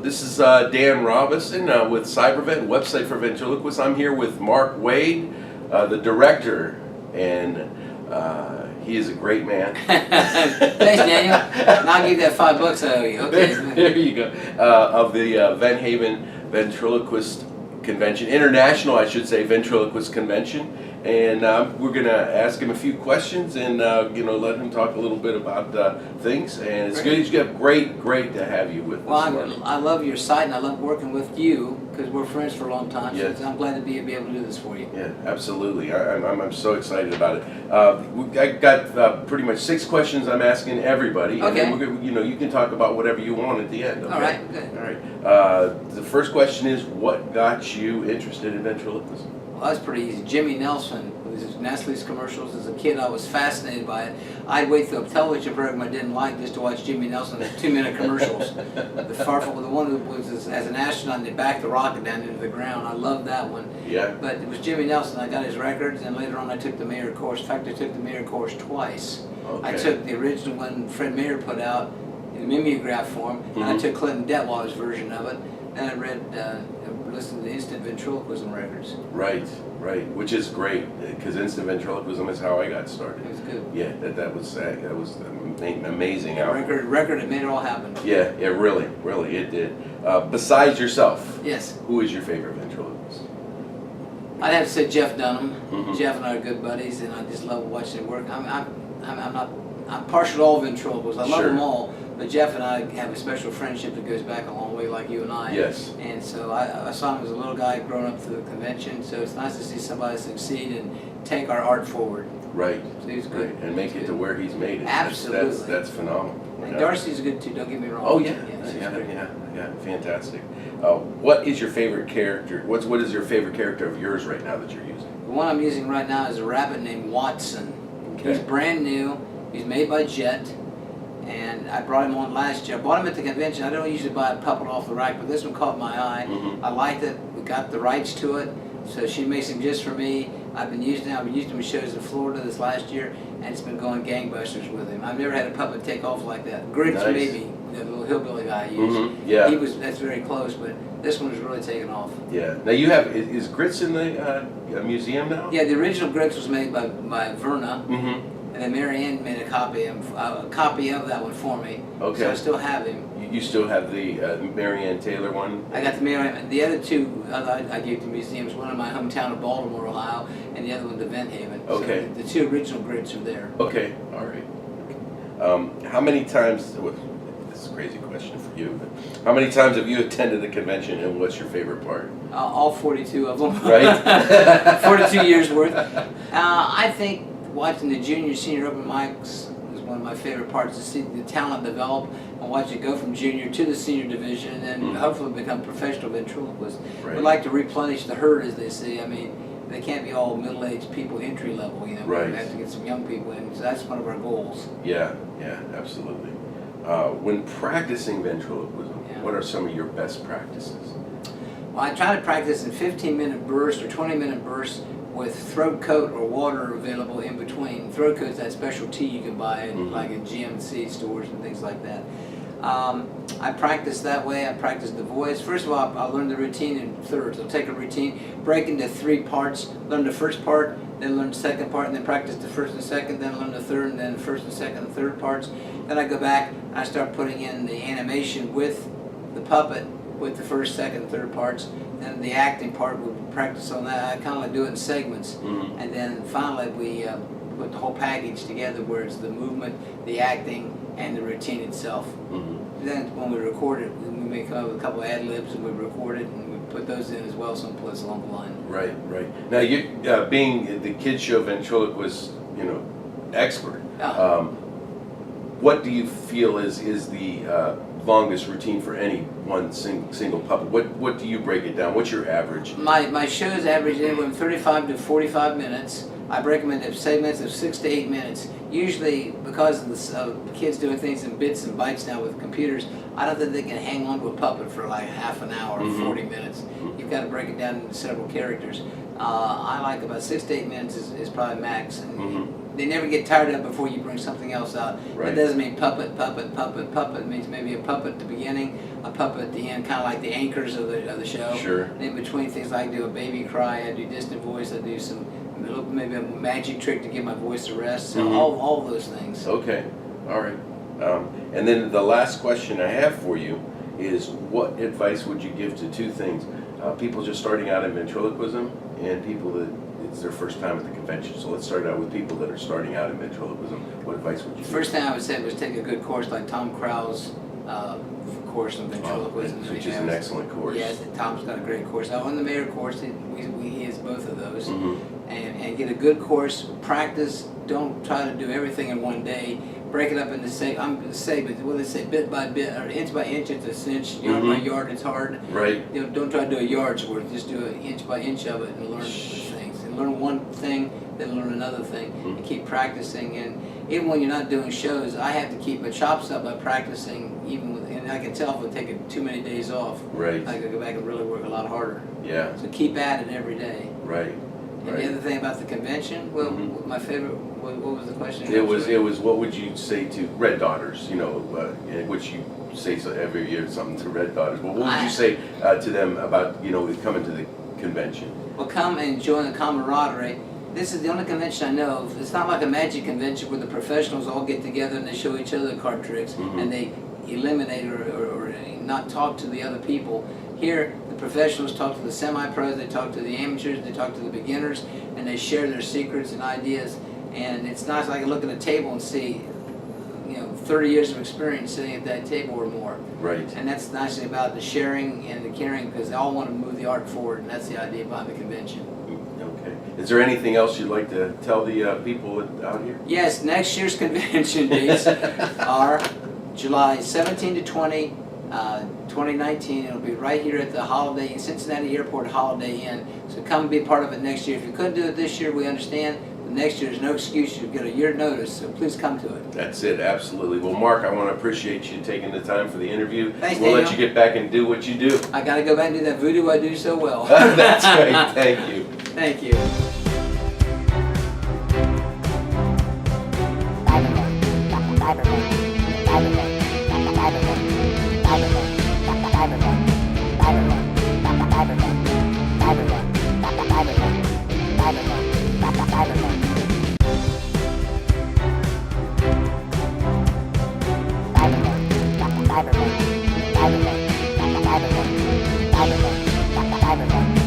This is Dan Robison with CyberVent, website for ventriloquists. I'm here with Mark Wade, the director, and he is a great man. Thanks, Daniel. And I'll give you that $5 I owe you. Okay. There you go. Of the Van Haven Ventriloquist Convention, International, I should say, Ventriloquist Convention. And we're going to ask him a few questions and let him talk a little bit about things. And it's good. It's great to have you with us. Well, I love your site and I love working with you because we're friends for a long time. Yes. So I'm glad to be able to do this for you. Yeah, absolutely. I'm so excited about it. I got pretty much 6 questions I'm asking everybody. Okay. And then you can talk about whatever you want at the end. Okay? All right. Good. All right. The first question is, what got you interested in ventriloquism? Well, that's pretty easy. Jimmy Nelson, who was in Nestle's commercials. As a kid, I was fascinated by it. I'd wait through a television program I didn't like just to watch Jimmy Nelson's 2-minute commercials. The one who was as an astronaut and they backed the rocket down into the ground. I loved that one. Yeah. But it was Jimmy Nelson. I got his records, and later on I took the Mayer course. In fact, I took the Mayer course twice. Okay. I took the original one Fred Mayer put out in mimeograph form, and I took Clinton Detweiler's version of it. And I listened to the instant ventriloquism records. Right, which is great because instant ventriloquism is how I got started. It was good. Yeah, that was an amazing album. Record, it made it all happen. Yeah, really, it did. Besides yourself, Yes. who is your favorite ventriloquist? I'd have to say Jeff Dunham. Jeff and I are good buddies, and I just love watching him work. I'm partial to all ventriloquists. I love Sure. them all, but Jeff and I have a special friendship that goes back a long way, like you and I. Yes. And so I saw him as a little guy growing up through the convention. So it's nice to see somebody succeed and take our art forward. Right. So he's good. Right. And make it to where he's made it. Absolutely. That's phenomenal. And Darcy's good too. Don't get me wrong. Oh yeah, Yeah, yeah, fantastic. What is your favorite character? What is your favorite character of yours right now that you're using? The one I'm using right now is a rabbit named Watson. Okay. He's brand new. He's made by Jet, and I brought him on last year. I bought him at the convention. I don't usually buy a puppet off the rack, but this one caught my eye. I liked it. We got the rights to it, so she makes him just for me. I've been using him in shows in Florida this last year, and it's been going gangbusters with him. I've never had a puppet take off like that. Grits Nice. maybe, the little hillbilly guy I used. Yeah. That's very close, but this one was really taking off. Yeah. Now you have, is Grits in the museum now? Yeah, the original Grits was made by Verna. And then Mary Ann made a copy of that one for me. Okay. So I still have him. You still have the Mary Ann Taylor one? I got the Mary Ann. The other two I gave to museums. One in my hometown of Baltimore, Ohio, and the other one to Van Haven. Okay. So the 2 original Grits are there. Okay. All right. How many times? This is a crazy question for you. But how many times have you attended the convention, and what's your favorite part? All 42 of them. Right. 42 years worth. I think watching the junior, senior open mics is one of my favorite parts, to see the talent develop and watch it go from junior to the senior division and then hopefully become professional ventriloquists. Right. We like to replenish the herd, as they say. I mean, they can't be all middle-aged people entry level, Right. We have to get some young people in, so that's one of our goals. Yeah, absolutely. When practicing ventriloquism, what are some of your best practices? Well, I try to practice in 15-minute bursts or 20-minute bursts with throat coat or water available in between. Throat coat is that special tea you can buy like in GMC stores and things like that. I practice that way. I practice the voice. First of all, I learn the routine in thirds. I'll take a routine, break into 3 parts, learn the first part, then learn the second part, and then practice the first and second, then learn the third, and then first and second and third parts. Then I go back and I start putting in the animation with the puppet, with the first, second, third parts. Then the acting part, we practice on that. I kind of like do it in segments. And then finally we put the whole package together where it's the movement, the acting, and the routine itself. Then when we record it, we may come up with a couple of ad-libs and we record it and we put those in as well someplace along the line. Right. Now, you being the kids show ventriloquist, expert, what do you feel is the longest routine for any one single puppet? What do you break it down? What's your average? My shows average anywhere from 35 to 45 minutes. I break them into segments of 6 to 8 minutes. Usually, because of the kids doing things in bits and bytes now with computers, I don't think they can hang on to a puppet for like half an hour or 40 minutes. You've got to break it down into several characters. I like about 6 to 8 minutes is probably max. And they never get tired of it before you bring something else out. Right. That doesn't mean puppet, puppet, puppet, puppet. It means maybe a puppet at the beginning, a puppet at the end, kind of like the anchors of the show. Sure. And in between things, I do a baby cry, I do distant voice, I do some maybe a magic trick to give my voice a rest. So all those things. Okay, all right. And then the last question I have for you is, what advice would you give to two things? People just starting out in ventriloquism and people that it's their first time at the convention. So let's start out with people that are starting out in ventriloquism. What advice would you give? First thing I would say was take a good course like Tom Krau's course on ventriloquism. Which is an excellent course. Yes, Tom's got a great course. I on the Mayor course, he has both of those. And get a good course, practice, don't try to do everything in one day. Break it up into what they say, bit by bit, or inch by inch, it's a cinch, yard by yard, it's hard. Right. You know, don't try to do a yard's worth, just do an inch by inch of it and learn things. And learn one thing, then learn another thing, and keep practicing. And even when you're not doing shows, I have to keep my chops up by practicing, and I can tell if I'm taking too many days off. Right. I could go back and really work a lot harder. Yeah. So keep at it every day. Right. And the other thing about the convention, well, my favorite, what was the question? It was what would you say to red daughters, you know, which you say every year something to red daughters, but what would you say to them about, you know, coming to the convention? Well, come and join the camaraderie. This is the only convention I know of. It's not like a magic convention where the professionals all get together and they show each other card tricks and they eliminate or not talk to the other people. Here, the professionals talk to the semi-pros, they talk to the amateurs, they talk to the beginners, and they share their secrets and ideas. And it's nice, I can look at a table and see, you know, 30 years of experience sitting at that table or more. Right. And that's the nice thing about the sharing and the caring, because they all want to move the art forward, and that's the idea behind the convention. Okay. Is there anything else you'd like to tell the people out here? Yes, next year's convention dates are July 17 to 20, 2019. It'll be right here at the Holiday Cincinnati Airport Holiday Inn. So come and be a part of it next year. If you couldn't do it this year, we understand. But next year, there's no excuse. You'll get a year notice, so please come to it. That's it, absolutely. Well, Mark, I want to appreciate you taking the time for the interview. Thanks, we'll Daniel. let you get back and do what you do. I got to go back and do that voodoo I do so well. That's right. Thank you. Thank you. Cyberpunk.